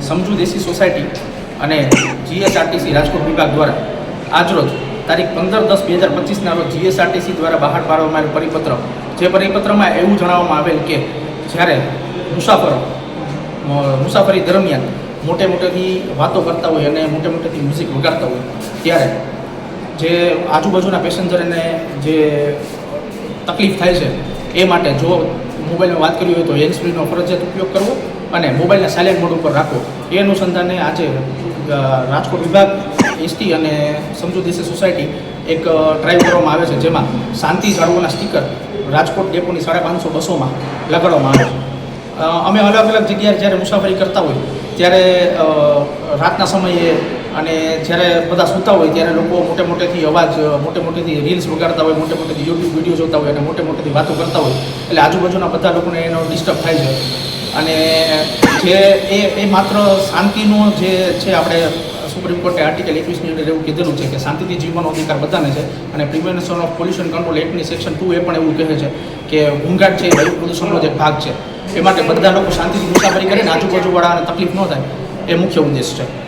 સમજુ દેશી સોસાયટી અને જીએસઆરટીસી રાજકોટ વિભાગ દ્વારા આજરોજ તારીખ 15/10/2025ના રોજ જીએસઆરટીસી દ્વારા બહાર પાડવામાં આવેલ પરિપત્ર, જે પરિપત્રમાં એવું જણાવવામાં આવેલ કે જ્યારે મુસાફરી દરમિયાન મોટેથી વાતો કરતા હોય અને મોટેથી મ્યુઝિક વગાડતા હોય ત્યારે જે આજુબાજુના પેસેન્જરને જે તકલીફ થાય છે એ માટે જો મોબાઈલમાં વાત કરવી હોય તો હેન્ડ ફ્રીનો ફરજિયાત ઉપયોગ કરવો અને મોબાઈલને સાયલેન્ટ મોડ ઉપર રાખવો. એ અનુસંધાને આજે રાજકોટ વિભાગ એસટી અને સમજુ દેશી સોસાયટી એક ડ્રાઈવ કરવામાં આવે છે, જેમાં શાંતિ જાળવોના સ્ટીકર રાજકોટ ડેપોની 550 બસોમાં લગાડવામાં આવે છે. અમે અલગ જગ્યાએ જ્યારે મુસાફરી કરતા હોય ત્યારે રાતના સમયે અને જ્યારે બધા સૂતા હોય ત્યારે લોકો મોટેથી અવાજ મોટેથી રીલ્સ વગાડતા હોય, મોટેથી યુટ્યુબ વિડીયો જોતા હોય અને મોટેથી વાતો કરતા હોય, એટલે આજુબાજુના બધા લોકોને એનો ડિસ્ટર્બ થાય છે. અને જે એ માત્ર શાંતિનો જે છે, આપણે સુપ્રીમ કોર્ટે આર્ટિકલ 21ની અંદર એવું કીધેલું છે કે શાંતિથી જીવવાનો અધિકાર બધાને છે. અને પ્રિવેન્શન ઓફ પોલ્યુશન કંટ્રોલ એક્ટની સેક્શન 2 એ પણ એવું કહે છે કે ઘોંઘાટ છે વાયુ પ્રદૂષણનો જે ભાગ છે, એ માટે બધા લોકો શાંતિથી મુસાફરી કરીને આજુબાજુવાળાને તકલીફ ન થાય, એ મુખ્ય ઉદ્દેશ છે.